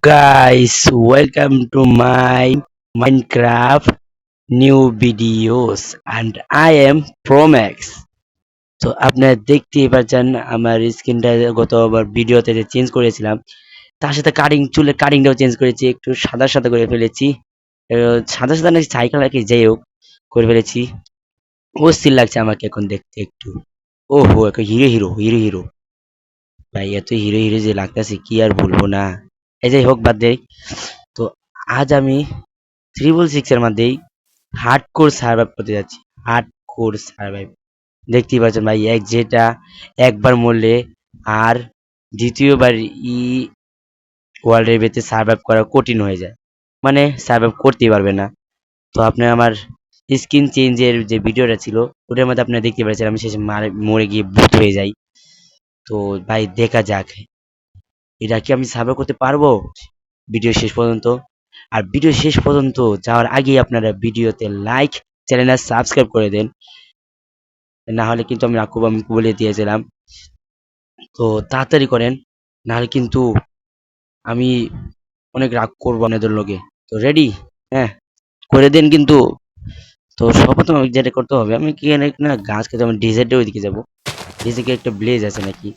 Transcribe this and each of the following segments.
guys, welcome to my Minecraft new videos and I am Promax. তো আপনারা দেখতেই পাচ্ছেন আমার স্ক্রিনটা গতবার ভিডিওতে যে চেঞ্জ করেছিলাম তার সাথে চুলের কাটিংটাও চেঞ্জ করেছি, একটু সাদা সাদা করে ফেলেছি। সাদা সাদা নাকি সাইকেল নাকি যাই হোক করে ফেলেছি। অস্থির লাগছে আমাকে এখন দেখতে একটু। ওহো, এখন হিরো হিরো হিরো হিরো ভাই, এত হিরো হিরো যে লাগতেছে কি আর বলবো না। এই যাই হোক, বাদ দেই। তো আজ আমি 666 এর মধ্যেই হার্ডকোর সার্ভাইভ করতে যাচ্ছি। হার্ডকোর সার্ভাইভ দেখতেই পাচ্ছেন ভাই, যেটা একবার মরলে আর দ্বিতীয়বার ই ওয়ার্ল্ডের ভেতরে সার্ভাইভ করা কঠিন হয়ে যায়, মানে সার্ভাইভ করতেই পারবে না। তো আপনি আমার স্কিন চেঞ্জের যে ভিডিওটা ছিল ওটার মধ্যে আপনারা দেখতে পাচ্ছেন আমি শেষে মরে গিয়ে ভূত হয়ে যাই। তো ভাই দেখা যাক এটা কি আমি সার্ভাইভ করতে পারবো ভিডিও শেষ পর্যন্ত। আর ভিডিও শেষ পর্যন্ত যাওয়ার আগেই আপনারা ভিডিওতে লাইক, চ্যানেলটা সাবস্ক্রাইব করে দেন, না হলে কিন্তু আমি বলে দিয়েছিলাম। তো তাড়াতাড়ি করেন, না হলে কিন্তু আমি অনেক রাগ করবো আপনাদের লোকে। তো রেডি? হ্যাঁ, করে দেন কিন্তু। তো সর্বপ্রথম আমি যেটা করতে হবে, আমি কি এখানে না গাছ খেতে আমি ডিজার্টে ওইদিকে যাবো। ডিজার্টে একটা ব্লেজ আছে নাকি?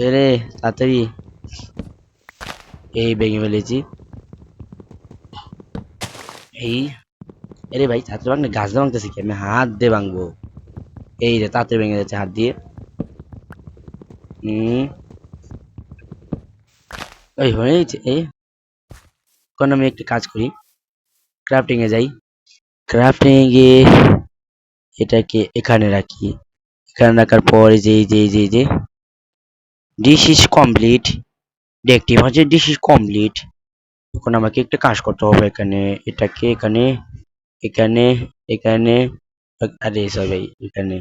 এরে তাড়াতাড়ি, এই ভেঙে ফেলেছি। এই আরে ভাই তাড়াতাড়ি ভাঙ না, গাছ দিয়ে ভাঙতেছি কি, আমি হাত দিয়ে ভাঙবো। এই রে তাড়াতাড়ি ভেঙে যাচ্ছে হাত দিয়ে। হুম, ওই হয়েছে। এখন আমি একটা কাজ করি, ক্রাফটিং এ যাই। ক্রাফটিং এ গিয়ে এটাকে এখানে রাখি। এখানে রাখার পর এই যে ডিশ ইজ কমপ্লিট, দেখতে পাচ্ছি ডিশ ইজ কমপ্লিট। এখন আমাকে একটা কাজ করতে হবে, এখানে এটাকে এখানে এখানে এখানে আরে সবাই এখানে।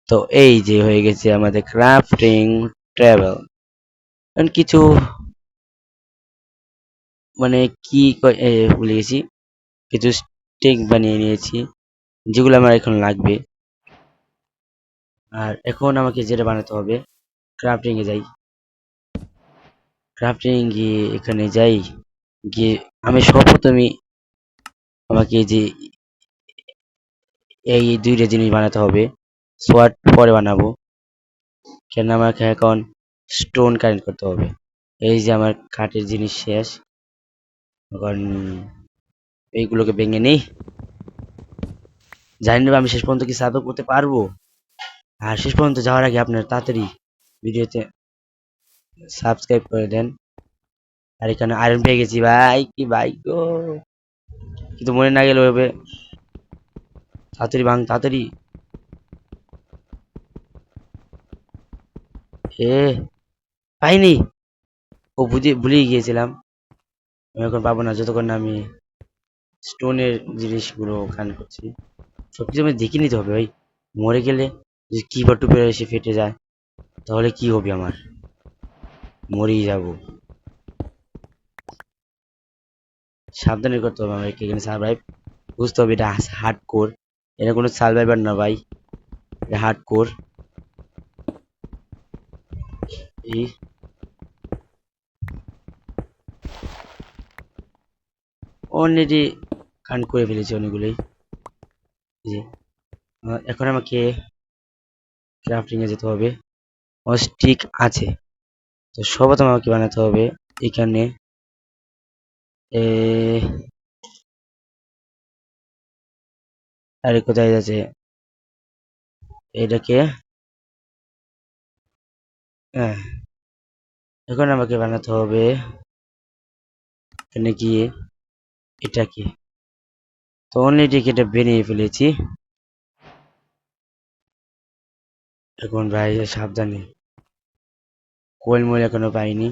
তো এই যে হয়ে গেছে আমাদের ক্রাফটিং ট্রাভেল। কিছু মানে কি ভুলে গেছি, কিছু স্টেক বানিয়ে নিয়েছি যেগুলো আমার এখন লাগবে। আর এখন আমাকে যেটা বানাতে হবে, ক্রাফটিং এ যাই। ক্রাফটিং গিয়ে এখানে যাই, গিয়ে আমি সর্বপ্রথমে আমাকে এই যে এই দুইটা জিনিস বানাতে হবে। সোয়ার্ড পরে বানাবো, কেন আমাকে এখন স্টোন কালেক্ট করতে হবে। এই যে আমার কাঠের জিনিস শেষ, এখন এইগুলোকে ভেঙে নেই। জানি না আমি শেষ পর্যন্ত কি সার্ভ করতে পারবো। আর শেষ পর্যন্ত যাওয়ার আগে আপনার তাড়াতাড়ি ভিডিওতে সাবস্ক্রাইব করে দেন। আর এখানে আয়রন পেয়ে গেছি ভাই, কি ভাই গো, কিন্তু মনে না গেলে হবে। তাড়াতাড়ি ভাঙ তাড়াতাড়ি। এ পাইনি, ও ভুলেই গিয়েছিলাম। আমি এখন পাবো না যতক্ষণ না আমি স্টোনের জিনিসগুলো কালেক্ট করছি। সবকিছু আমি দেখে নিতে হবে ভাই, মরে গেলে যদি কিবোর্ড টুপে এসে ফেটে যায় তাহলে কি হবে আমার, মরেই যাব। সাবধানে করতে হবে আমাকে এখানে সার্ভাইভ, বুঝতে হবে এটা হার্ড কোর, এটা কোনো সার্ভাইভার না ভাই, এটা হার্ড কোর। এই অলরেডি কান করে ফেলেছি অনেকগুলোই। এই যে এখন আমাকে ক্রাফটিং এ যেতে হবে। স্টিক আছে, তো সর্বপ্রথম আমাকে বানাতে হবে এখানে এ আরে কোথায় যাচ্ছে এটাকে। হ্যাঁ, এখন আমাকে বানাতে হবে এখানে গিয়ে এটাকে। তো অলরেডি এটা বানিয়ে ফেলেছি। এখন ভাই সাবধানে, কোয়েল মোল এখনো পাইনি।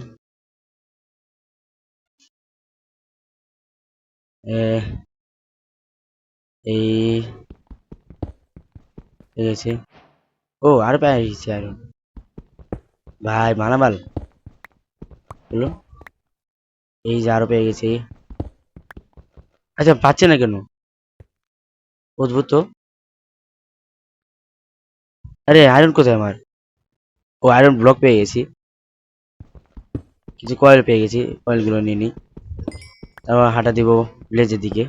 এ, এই ঠিক আছে। ও আরো পেয়ে গেছি আরো, ভাই মালামাল হলো। এই যে আরো পেয়ে গেছি। আচ্ছা পাচ্ছে না কেন, অদ্ভুত তো। আরে আয়রন কোথায় আমার, ও আয়রন ব্লক পেয়ে গেছি। কিছু কয়েল পেয়ে গেছি, কয়েলগুলো নিয়ে নিই। তারপর হাঁটা দিব ব্লেজের দিকে।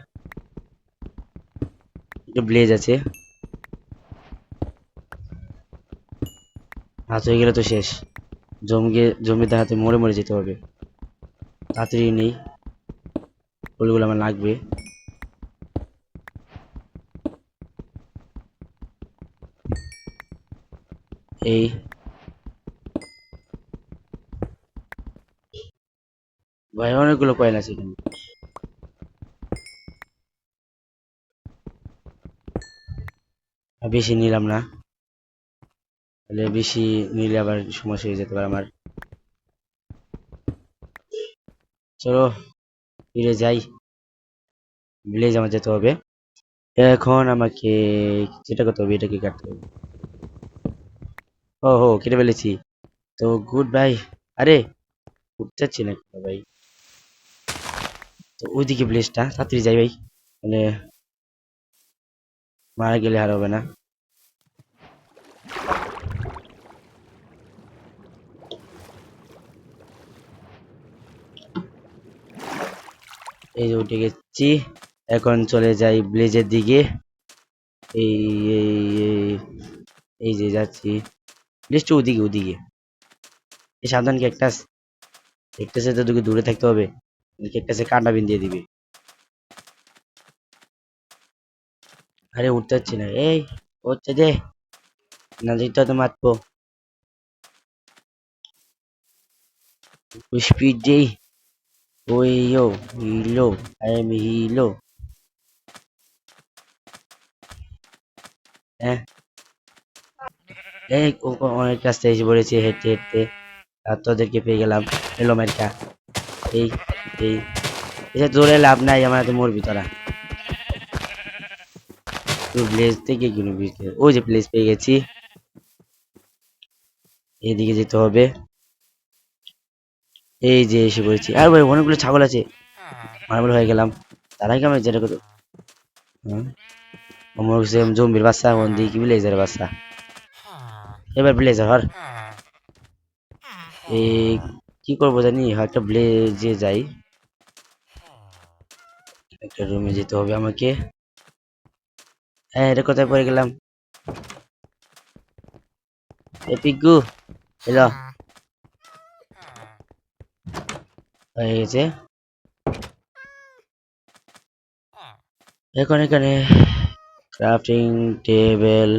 একটা ব্লেজ আছে, হাত হয়ে গেলে তো শেষ। জমিতে হাতে মরে মরে যেতে হবে। তাড়াতাড়ি নেই, ফুলগুলো আমার লাগবে। এই ভাই অনেকগুলো কয়েল আছে এখানে। বেশি নিলাম না, তাহলে বেশি নিলে আবার সমস্যা হয়ে যেতে পারে আমার। চলো ফিরে যাই, ভিলেজ আমার যেতে হবে। এখন আমাকে যেটা করতে হবে, এটাকে কাটতে হবে। ও হো, কেটে ফেলেছি তো, গুড বাই। আরে উঠতে চাচ্ছি না কেন ভাই? তো ওইদিকে ভিলেজটা, তাড়াতাড়ি যাই ভাই, মানে মারা গেলে আর হবে না। এই যে উঠে গেছি, এখন চলে যাই ভিলেজের দিকে। এই এই এই- এই যে যাচ্ছি, ভিলেজটা ওদিকে ওদিকে। এই সাবধান, ক্যাকটাস, ক্যাকটাসের তো তোকে দূরে থাকতে হবে, ক্যাকটাসে কাঁটা বিন্ধিয়ে দিবে। আরে উঠতে পারছি না, এই উঠতে দে, না দিতে তো মারবো। স্পিড দেই, ওই ইয়ো, হিলো, আই এম হিলো। হ্যাঁ, এই অনেক রাস্তায় এসে পড়েছি হেঁটে হেঁটে, আর তোদেরকে পেয়ে গেলাম। এলো মার্কা, এই এই এটা দৌড়ে লাভ নাই, আমার হাতে মরবি তোরা। তুই প্লেস থেকে কিনবি, ওই যে প্লেস পেয়ে গেছি, এইদিকে যেতে হবে। এই যে এসে পড়েছি, আর ভাই অনেকগুলো ছাগল আছে, মার্বেল হয়ে গেলাম। তারাই কেমন যেটা কত, আমার সেম জম্বির বাচ্চা, কোন দিকে কি ব্লেজার বাচ্চা। এবার ব্লেজার হর, এই কি করবো জানি, একটা ব্লেজে যাই, একটা রুমে যেতে হবে আমাকে। হ্যাঁ, এটা কোথায় পড়ে গেলাম? এ পিগু, এলো, হয়ে গেছে। এখন এখানে ক্রাফটিং টেবিল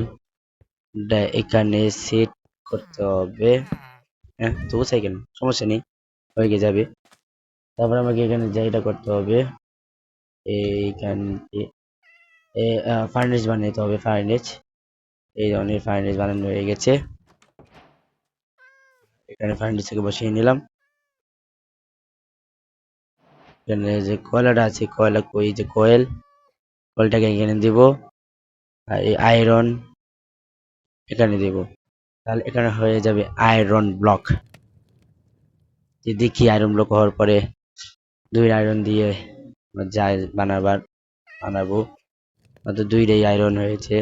এখানে সেট করতে হবে। হ্যাঁ, তবু চাই কেন, সমস্যা নেই, হয়ে গিয়ে যাবে। তারপর আমাকে এখানে যেটা করতে হবে, এইখানে ফার্নেস বানাতে হবে, ফার্নেস। এই ধরনের ফার্নেস বানানো হয়ে গেছে, এখানে ফার্নেস থেকে বসিয়ে নিলাম। এখানে যে কয়লাটা আছে, কয়লা কই, যে কয়েলটাকে এখানে দিব, আর এই আয়রন এখানে দিব, তাহলে এখানে হয়ে যাবে আয়রন ব্লক। দেখি আয়রন ব্লক হওয়ার পরে দুই আয়রন দিয়ে যাই বানাবো, মাত্র দুইটাই আয়রন হয়েছে।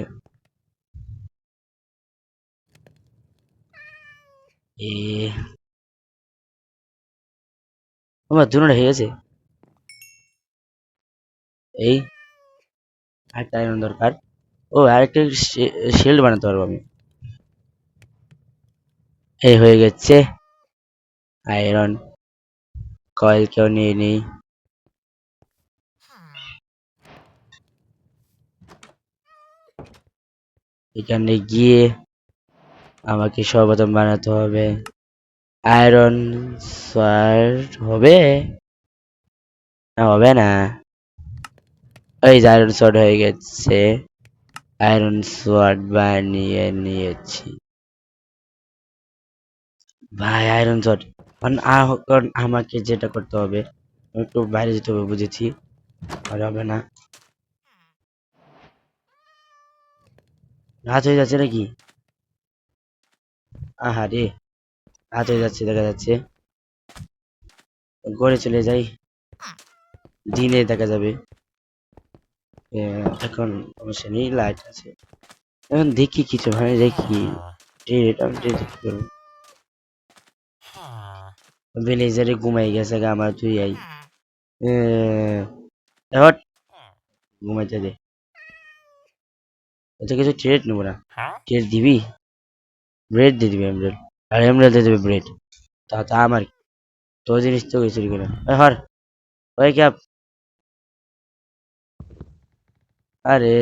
আমার দুটোটা হয়ে গেছে। এই আরেকটা আয়রন দরকার। ও আরেকটা শিল্ড বানাতে পারবো আমি। এই হয়ে গেছে আয়রন, কয়েল কেউ নিয়ে নেই। এখানে গিয়ে আমাকে সর্বপ্রথম বানাতে হবে আয়রন সোয়ার্ড। হবে না, হবে না। এই যে আয়রন সোয়ার্ড হয়ে গেছে, আয়রন সোয়ার্ড বানিয়ে নিয়েছি ভাই। আয়রন সোয়ার্ড এখন আমাকে যেটা করতে হবে, একটু বাইরে যেতে হবে, বুঝেছি, আর হবে না। রাত হয়ে যাচ্ছে নাকি? আহা রে, রাত হয়ে যাচ্ছে দেখা যাচ্ছে, ঘরে চলে যাই, দিনে দেখা যাবে। এখন সমস্যা নেই, লাইট আছে। এখন দেখি কিছু হয়, দেখি এটা কি করবো। ভিলেজারে ঘুমাই গেছে গা আমার তুই আই হট ঘুমাইতে দে এটা কিছু ট্রেড নেবো না ট্রেড দিবি ব্রেড দিয়ে দিবি এমরেল আর এমরেল দিয়ে দেবে ব্রেড তা আমার কি? তোর জিনিস তো চুরি করে হর ওই ক্যাপ আরে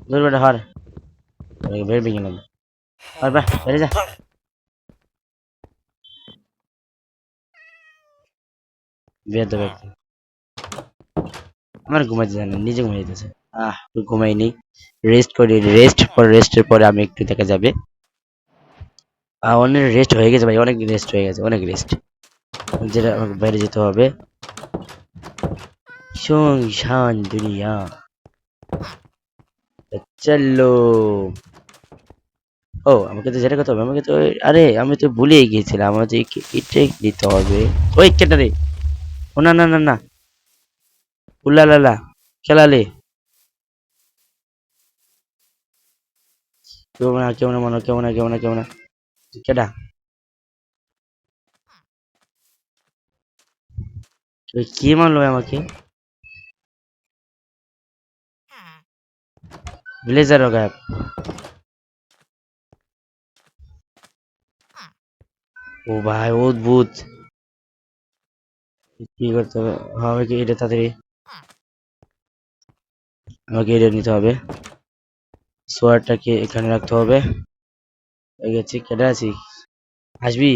দূর বেটা হর বের ভেঙে গেলাম হর বা বেড়ে যা বের দেবে আমার ঘুমাইতে জানে নিজে ঘুমাই যেতেছে ঘুমাই নেই রেস্ট করি রেস্টের পরে আমি একটু দেখা যাবে অনেক রেস্ট হয়ে গেছে ভাই অনেক রেস্ট হয়ে গেছে অনেক রেস্ট যেটা আমাকে বাইরে যেতে হবে শুনশান দুনিয়া চলো আমাকে তো যেটা করতে হবে আমাকে তো আরে আমি তো ভুলেই গিয়েছিলাম আমার তো এটা নিতে হবে ওই কেটা রে ও না না না না উল্লালালা খেলালে কেউ না মনে কেউ না কেডা ওই কে মারলো আমাকে ব্লেজার গায়েব ও ভাই অদ্ভুত কি করতে হবে আমাকে এটা তাড়াতাড়ি আমাকে এটা নিতে হবে সোয়ারটাকে এখানে রাখতে হবে হয়ে গেছে কেটে আছি আসবি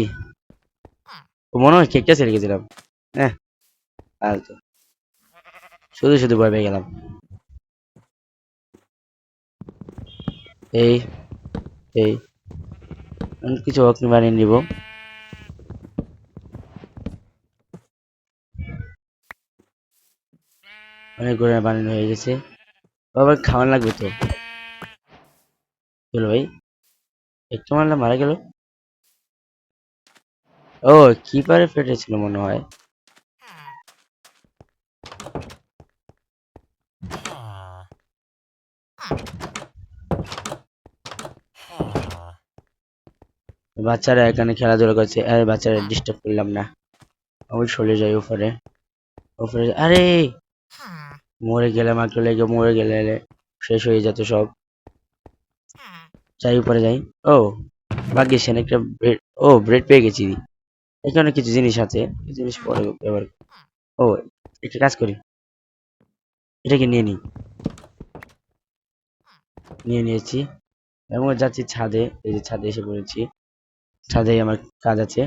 ও মনে হয় কেকটা ছেড়ে গেছিলাম হ্যাঁ আর তো শুধু শুধু ভয় পেয়ে গেলাম এই এই আমি কিছু অগ্নি বানিয়ে নিব অনেক করে বানানো হয়ে গেছে আবার খাওয়ান লাগবে তো চলো ভাই একটু মারলে মারা গেল ও কিপারে ফেটেছিল মনে হয় বাচ্চারা এখানে খেলাধুলা করছে আরে বাচ্চারা ডিস্টার্ব করলাম না আমি চলে যাই উপরে উপরে আরে মরে গেলে মাত্র লেগে মরে গেলে শেষ হয়ে যেত সব যাই উপরে যাই ও ভাগ্যিস একটা ব্রেড ব্রেড পেয়ে গেছি এখানে কিছু জিনিস আছে কিছু জিনিস পরে ব্যবহার ও একটা কাজ করি এটাকে নিয়ে নিয়েছি এবং যাচ্ছি ছাদে এই যে ছাদে এসে পড়েছি ছাদে আমার কাজ আছে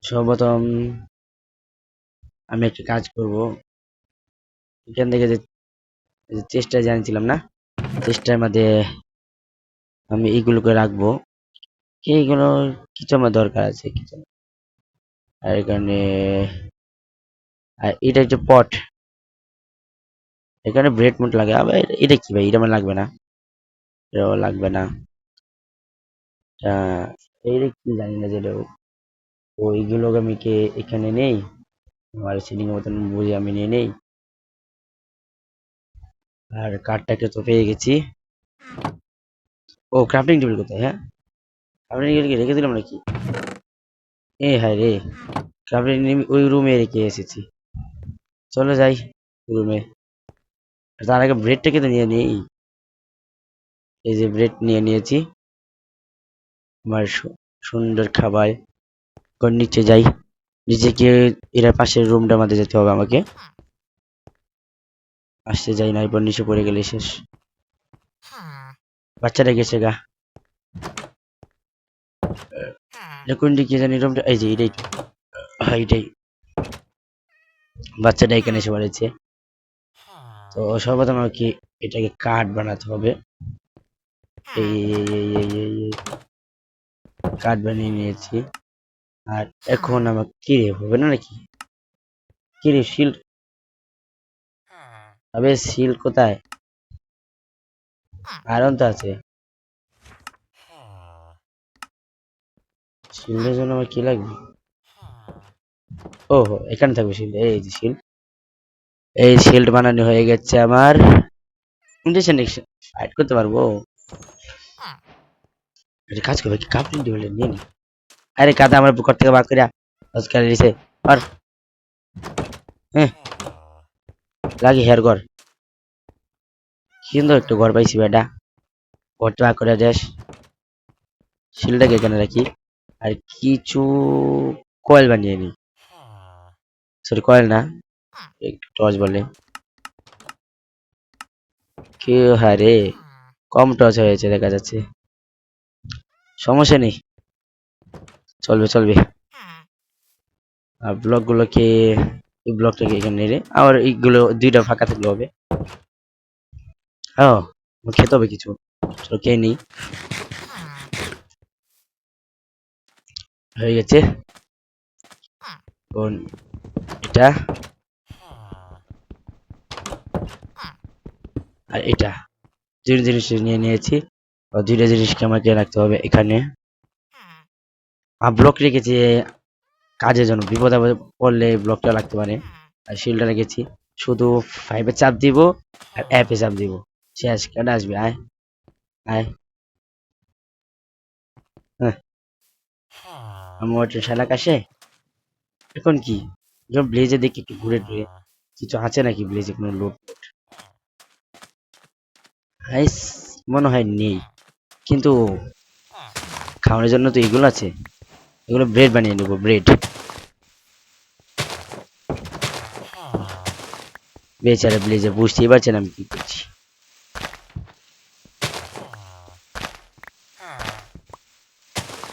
সর্বপ্রথম আমি একটা কাজ করব এখান থেকে যে চেষ্টায় জানিয়েছিলাম না চেষ্টার মধ্যে আমি এইগুলোকে রাখবো এইগুলো কিছু আমার দরকার আছে কিছু আর এখানে আর এটা একটা পট এখানে ব্রেড মুড লাগে আবার এটা কি ভাই এটা আমার লাগবে না এটাও লাগবে না এইটা কি জানি না যেটা ওইগুলো আমি কে এখানে নেই আমার সিলিং এর মতন বুঝে আমি নিয়ে নেই আর কার্ডটাকে তো পেয়ে গেছি ক্রাফটিং টেবিল কোথায় হ্যাঁ ক্রাফটিং টেবিল রেখে দিলাম নাকি হায় রে ক্রাফটিং ওই রুমে রেখে এসেছি চলো যাই রুমে তার আগে ব্রেডটাকে তো নিয়ে নিই এই যে ব্রেড নিয়ে নিয়েছি আমার সুন্দর খাবার নিচে যাই নিচে গিয়ে এরা পাশের রুমটার মধ্যে যেতে হবে আমাকে আসতে যাই না এরপর নিচে পড়ে গেলে শেষ বাচ্চাটা গেছে গা কোন দিকে জানি রুমটা এই যে এইটাই বাচ্চাটা এখানে এসে পড়েছে তো সর্বপ্রথম আমাকে এটাকে কাঠ বানাতে হবে এই কাঠ বানিয়ে নিয়েছি আর এখন আমার কিরে হবে না নাকি কিরে শিল আবে শিল কোথায় আয়রন তো আছে শিল্ডের জন্য আমার কি লাগবে এখানে থাকবে শিল্ড এই যে শিল্ড এই শিল্ড বানানো হয়ে গেছে আমার। ইন্ডেকশন ফাইট করতে পারবো। এটা কাজ করবে কি কাপড় দিয়ে নিয়ে নি। আরে কাদা আমার বুকর থেকে বার করিয়া আজকাল দিছে আর হ্যাঁ লাগি হেয়ার ঘর সুন্দর একটু ঘর পাইছি বেটা ঘরটা বার করে দেশ শিলটাকে এখানে রাখি আর কিছু কয়েল বানিয়ে নি সরি কয়েল না টর্চ বলে কি হারে কম টর্চ হয়েছে দেখা যাচ্ছে সমস্যা নেই চলবে চলবে আর ব্লক গুলোকে এই ব্লকটাকে এখানে নেড়ে আবার এইগুলো দুইটা ফাঁকা থাকলে হবে হ্যাঁ খেতে হবে কিছু চলো খেয়ে নিই হয়ে গেছে কোন এটা আর এটা দুটো জিনিস নিয়ে নিয়েছি আর দুইটা জিনিসকে আমাকে রাখতে হবে এখানে আর ব্লক রেখেছি কাজের জন্য বিপদ আপদে পড়লে ব্লকটা লাগতে পারে আর শিলটা রেখেছি শুধু ফাইভে চাপ দিব আর অ্যাপে চাপ দিব শেষ কেটে আসবে আয় আয় হ্যাঁ আমার শালাক আসে এখন কি যখন ব্লেজে দেখি একটু ঘুরে টুরে কিছু আছে নাকি ব্লেজে কোনো লোড হাইস মনে হয় নেই কিন্তু খাওয়ানোর জন্য তো এগুলো আছে এগুলো ব্রেড বানিয়ে নেবো ব্রেড বেচারা ব্লেজে বুঝতেই পারছেন আমি কি করছি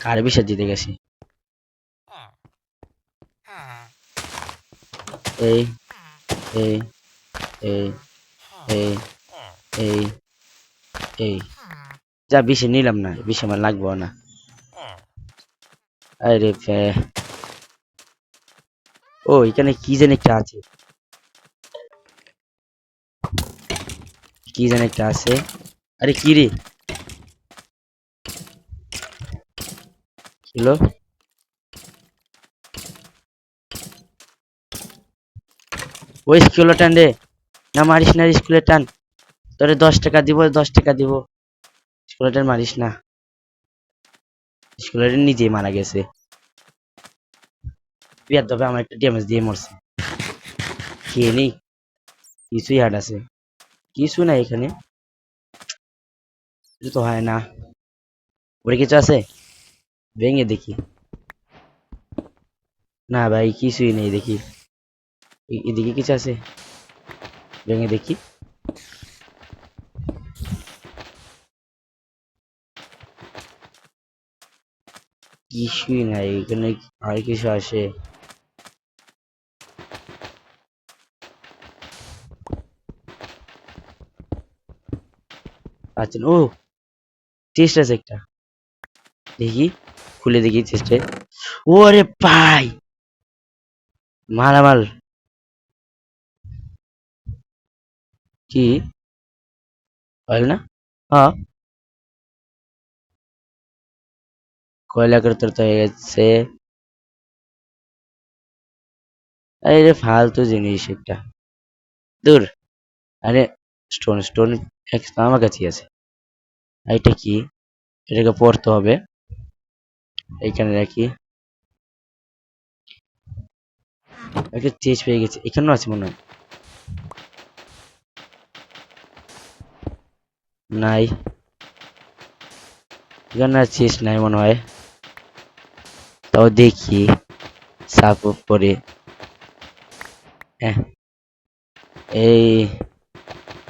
কার বিষয় জিতে গেছি এই এই এই এই এই এই যা বেশি নিলাম না বেশি আমার লাগবো না আরে ও এখানে কি যেন একটা আছে কি যেন একটা আছে আরে কি রে ছিল ওই স্কুলে টান রে না মারিস না স্কুলে টান তোরে 10 টাকা দিব 10 টাকা দিব স্কুলে টান মারিস না স্কুলে নিজে মারা গেছে বিয়ার তবে আমার একটা ড্যামেজ দিয়ে মরছে খেয়ে নেই কিছুই হার্ড আছে কিছু না এখানে কিছু তো হয় না ওরে কিছু আছে ভেঙে দেখি না ভাই কিছুই নেই দেখি এদিকে কিছু আছে ভেঙে দেখি কিছুই নাই এখানে আর কিছু আসে আচ্ছা ও চেস্ট আছে একটা দেখি খুলে দেখি চেস্টে ওরে ভাই মালামাল কি হয় না হ্যাঁ কয়লা করে তোর তো হয়ে গেছে আরে ফালতু জিনিস একটা দূর আরে স্টোন স্টোন আমার কাছেই আছে আর এটা কি এটাকে পড়তে হবে এইখানে রাখি একটা চেজ পেয়ে গেছে এখানেও আছে মনে হয় নাই এখানে আর চেজ নাই মনে হয় তাও দেখি সাফ করে হ্যাঁ এই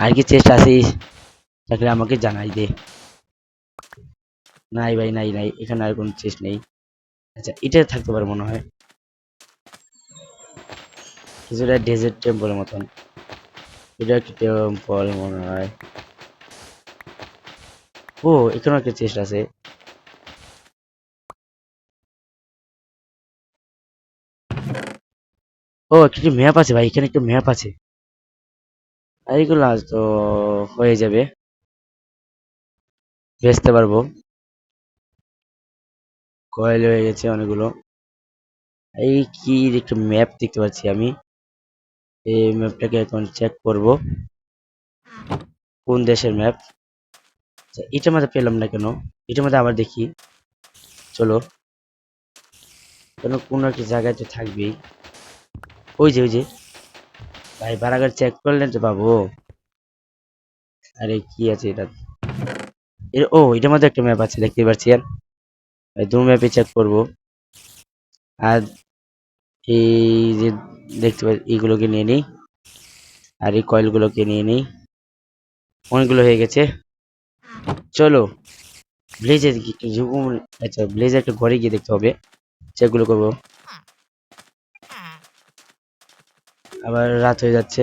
আর কি চেষ্টা আছিস থাকলে আমাকে জানাই দে নাই ভাই নাই নাই এখানে আর কোনো চেষ্টা নেই আচ্ছা এটা থাকতে পারে মনে হয় কিছুটা ডেজার্ট টেম্পলের মতন এটা একটা টেম্পল মনে হয় ও এখানেও একটা চেষ্টা আছে ও একটা ম্যাপ আছে ভাই এখানে একটা ম্যাপ আছে আর এইগুলো আজ তো হয়ে যাবে বেচতে পারবো কয়েল হয়ে গেছে অনেকগুলো এই কি একটা ম্যাপ দেখতে পাচ্ছি আমি এই ম্যাপটাকে এখন চেক করব কোন দেশের ম্যাপ। এটার মধ্যে পেলাম না কেন? এটার মধ্যে আবার দেখি, চলো। কেন কোন একটা জায়গায় তো থাকবেই। ওই যে ভাই বারাগার চেক করলে তো পাবো। আরে কি আছে এটা? ও এটার মধ্যে একটা ম্যাপ আছে, দেখতে পাচ্ছেন। দু ম্যাপে চেক করব। আর এই যে দেখতে পাচ্ছি, এইগুলোকে নিয়ে নিই। আর এই কয়েলগুলোকে নিয়ে নিই। অনেকগুলো হয়ে গেছে, চলো। ব্লেজের আচ্ছা, ব্লেজের একটা ঘরে গিয়ে দেখতে হবে, চেকগুলো করবো। আবার রাত হয়ে যাচ্ছে,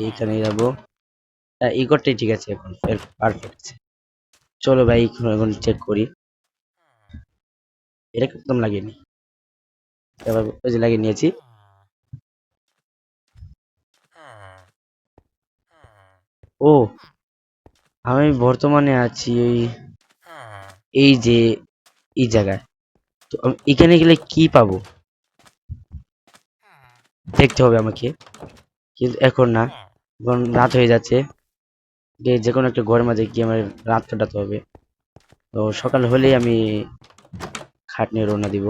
এইখানে যাবো। এই ঘরটাই ঠিক আছে, এখন পারফেক্ট আছে। চলো ভাই এখন চেক করি। এটা একদম লাগেনি, আবার ওই যে লাগিয়ে নিয়েছি। ও আমি বর্তমানে আছি এই যে এই জায়গায়। তো এখানে গেলে কি পাবো দেখতে হবে আমাকে, কিন্তু এখন না, এখন রাত হয়ে যাচ্ছে। যে কোনো একটা ঘরের মাঝে গিয়ে আমার রাত কাটাতে হবে। তো সকাল হলেই আমি খাট নিয়ে রওনা দিব,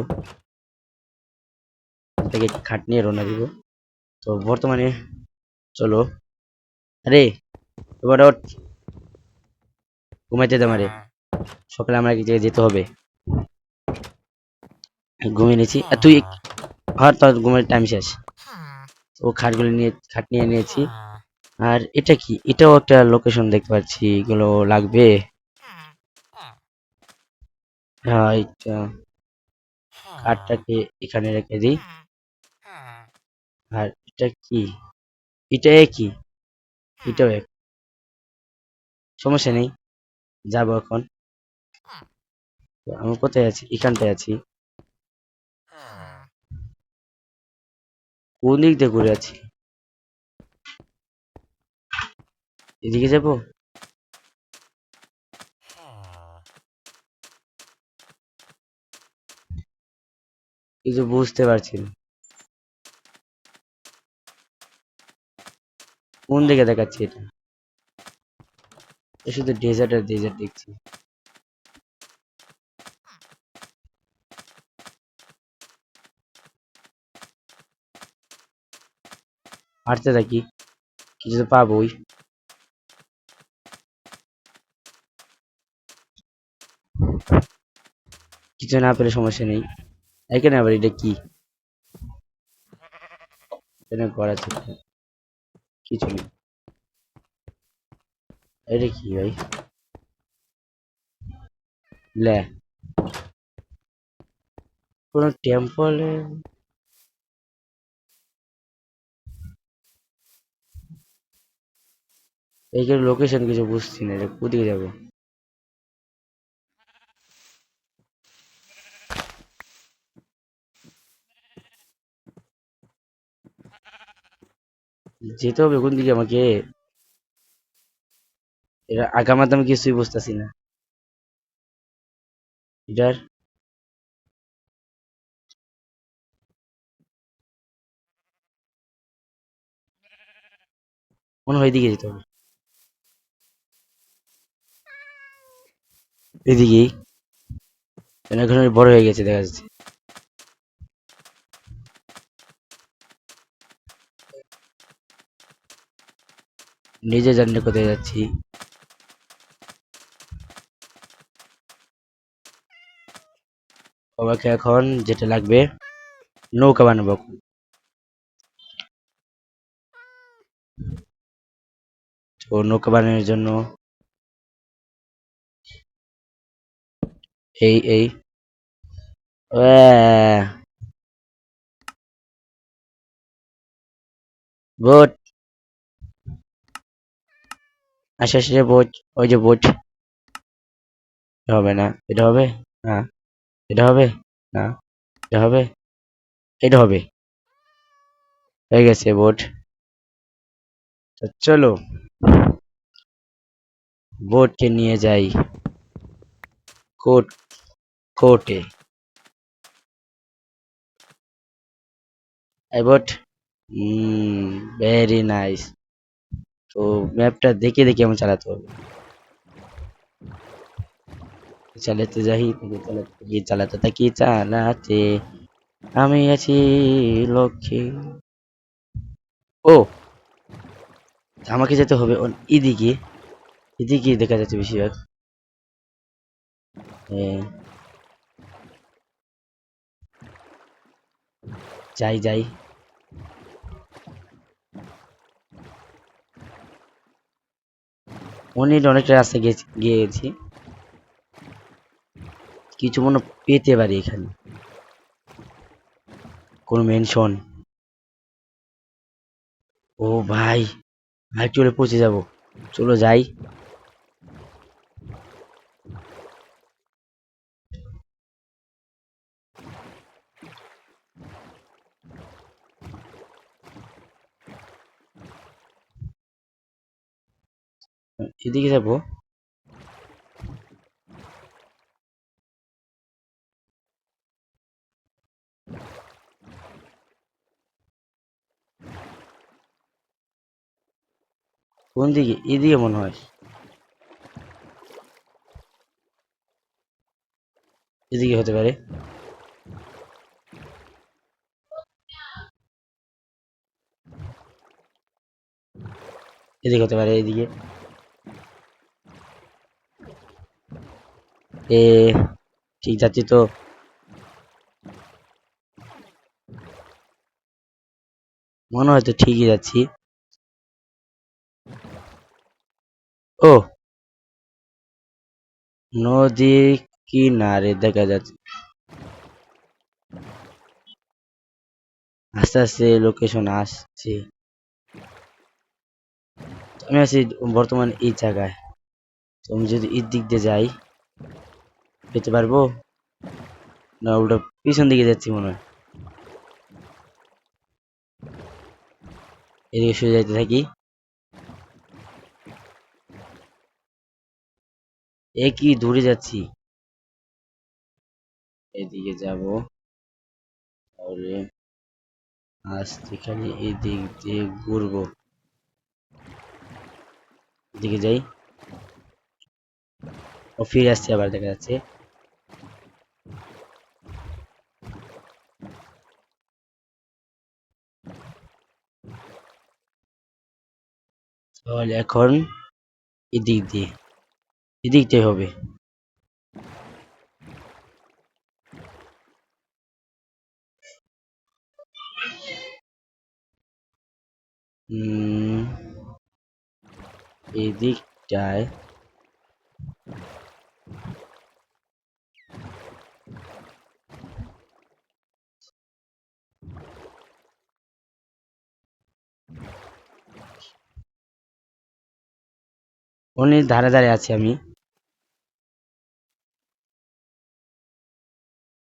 থেকে খাট নিয়ে রওনা দিব। তো বর্তমানে চলো। আরে এবার ওঠ, ঘুমাইতে দে আমারে, সকালে আমার এক জায়গায় যেতে হবে। ঘুমিয়ে নিয়েছি আর তুই হর তোর ঘুমের টাইম শেষ। ও খাট নিয়ে নিয়েছি। আর এটা কি? এটাও একটা লোকেশন দেখতে পাচ্ছি, এগুলো লাগবে। হ্যাঁ এটা, কাঠটাকে এখানে রেখে দিই। আর এটা কি? এটা কি? এটাও এক, সমস্যা নেই, যাবো এখন। তো আমি কোথায় আছি? এখানটায় আছি। কোন দিক দিয়ে ঘুরে আছি? এদিকে যাবো? কিছু বুঝতে পারছি না, কোন দিকে দেখাচ্ছি এটা? শুধু ডেজার্ট আর ডেজার্ট দেখছি। হাঁটতে থাকি, কিছু তো পাবোই। কিছু না পেলে সমস্যা নেই। এখানে আবার এটা কি? এখানে ঘর আছে একটা। কিছু নেই। এটা কি ভাই? লে, কোন টেম্পলে? এইখানে লোকেশন কিছু বুঝছি না, এটা কোদিকে যাবো? যেতে হবে কোন দিকে আমাকে? এটা আগামাতে আমি কিছুই বুঝতেছি না এটার। মনে হয় এদিকে যেতে হবে, এদিকেই। এখন বড় হয়ে গেছে দেখা যাচ্ছে। নিজে জানি না কোথায় যাচ্ছি। আমাকে এখন যেটা লাগবে, নৌকা বানাবো। তো নৌকা বানানোর জন্য এই বোট, আশেপাশে বোট। ওই যে বোট। হবে না, এটা হবে না, এটা হবে না, এটা হবে, এটা হবে। হয়ে গেছে বোট। তো চলো বোটকে নিয়ে যাই কোর্ট কোর্টে। About very nice. তো ম্যাপটা দেখে দেখে আমার চালাতে হবে। চালাতে যাই চালাতে থাকি চালাতে আমি আছি লক্ষ্যে। ও আমাকে যেতে হবে এদিকে, এদিকে দেখা যাচ্ছে বেশিরভাগ। হ্যাঁ, যাই যাই। অনেকটা রাস্তা গিয়েছি, কিছু মনে পেতে পারি এখানে, কোনো মেনশন। ও ভাই, ভাই চলে পৌঁছে যাব, চলো যাই। এদিকে যাবো, কোন দিকে? এদিকে মনে হয়, এদিকে হতে পারে। এদিকে হতে পারে, এদিকে। এ ঠিক যাচ্ছি তো। মনে হয় তো ঠিকই যাচ্ছি। ও নদীর কিনারে দেখা যাচ্ছে, আস্তে আস্তে লোকেশন আসছে। আমি আছি বর্তমান এই জায়গায়। তো আমি যদি এই দিক দিয়ে যাই, পেতে পারবো? না উল্টো পিছন দিকে যাচ্ছি মনে হয়। এদিকে শুয়ে যাইতে থাকি। এ কি দূরে যাচ্ছি, এদিকে যাব তাহলে আস্তে খালি এদিক দিয়ে ঘুরবো। এদিকে যাই, ও ফিরে আসছে আবার দেখা যাচ্ছে। তাহলে এখন এদিক দিয়ে, এদিক দিয়ে হবে। উম এদিকটায় অনেক ধারে ধারে আছি আমি।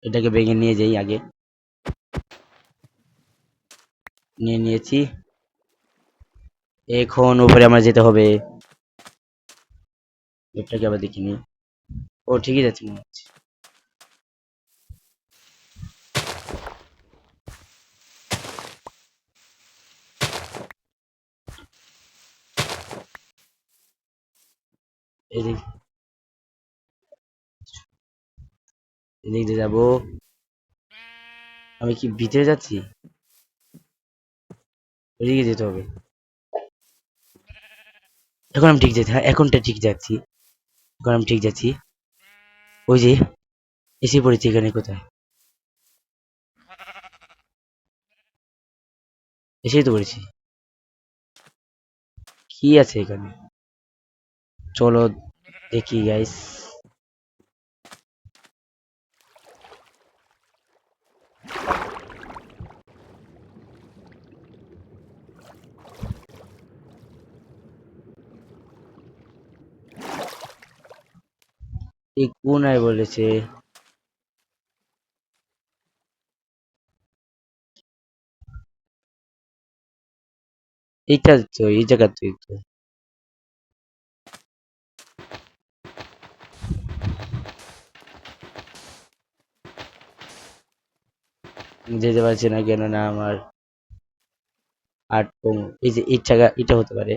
এটাকে ভেঙে নিয়ে যাই আগে। নিয়ে নিয়েছি, এখন উপরে আমার যেতে হবে। এটাকে আবার দেখিনি। ও ঠিকই যাচ্ছে মনে হচ্ছে। এদিক, এদিক দিয়ে যাবো। আমি কি ভিতরে যাচ্ছি? ওইদিকে যেতে হবে। এখন আমি ঠিক যাচ্ছি, হ্যাঁ এখনটা ঠিক যাচ্ছি, এখন আমি ঠিক যাচ্ছি। ওই যে এসে পড়েছি এখানে, কোথায় এসেই তো পড়েছি। কি আছে এখানে, চলো দেখি গাইস। এই কোনায় বলেছে, এইটা তো এই জায়গা তো যেতে পারছি না কেন না আমার আট এই যে এটা হতে পারে।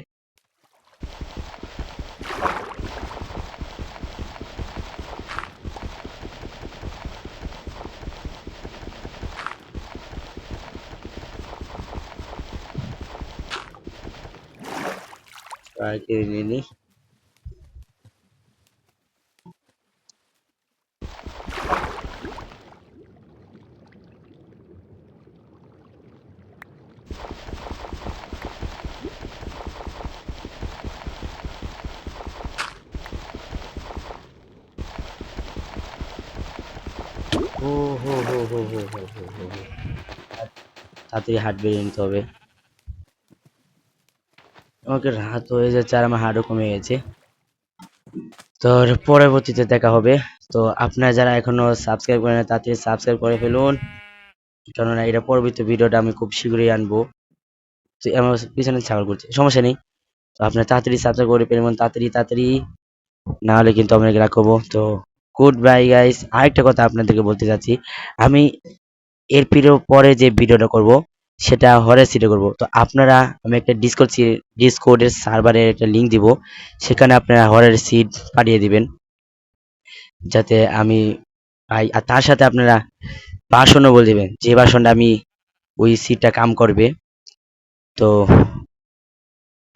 আর কি নিনি ও হো হো হো হো হো হো হো হো। তাড়াতাড়ি হার্ট বেরিয়ে নিতে হবে। আমাকে রাত হয়ে যাচ্ছে আর আমার হার্টও কমে গেছে। তো পরবর্তীতে দেখা হবে। তো আপনারা যারা এখনো সাবস্ক্রাইব করেন না তাড়াতাড়ি সাবস্ক্রাইব করে ফেলুন, কেননা এটা পরবর্তী ভিডিওটা আমি খুব শীঘ্রই আনবো। তো আমার পিছনে ছাগল করছে, সমস্যা নেই। তো আপনারা তাড়াতাড়ি সাবস্ক্রাইব করে ফেলুন, তাড়াতাড়ি, না হলে কিন্তু আপনাকে রাখবো। তো গুড বাই গাইস। আরেকটা কথা আপনাদেরকে বলতে চাচ্ছি, আমি এর পরে যে ভিডিওটা করব সেটা হরের সিটে করব। তো আপনারা, আমি একটা ডিসকর্ডের সার্ভারের একটা লিংক দিব, সেখানে আপনারা হরের সিট পাঠিয়ে দিবেন যাতে আমি পাই। আর তার সাথে আপনারা ভাষণও বলে দিবেন, যে ভাষণটা আমি ওই সিটটা কাম করবে। তো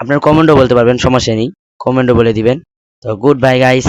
আপনারা কমেন্টও বলতে পারবেন, সমস্যা নেই, কমেন্টও বলে দিবেন। তো গুড বাই গাইস।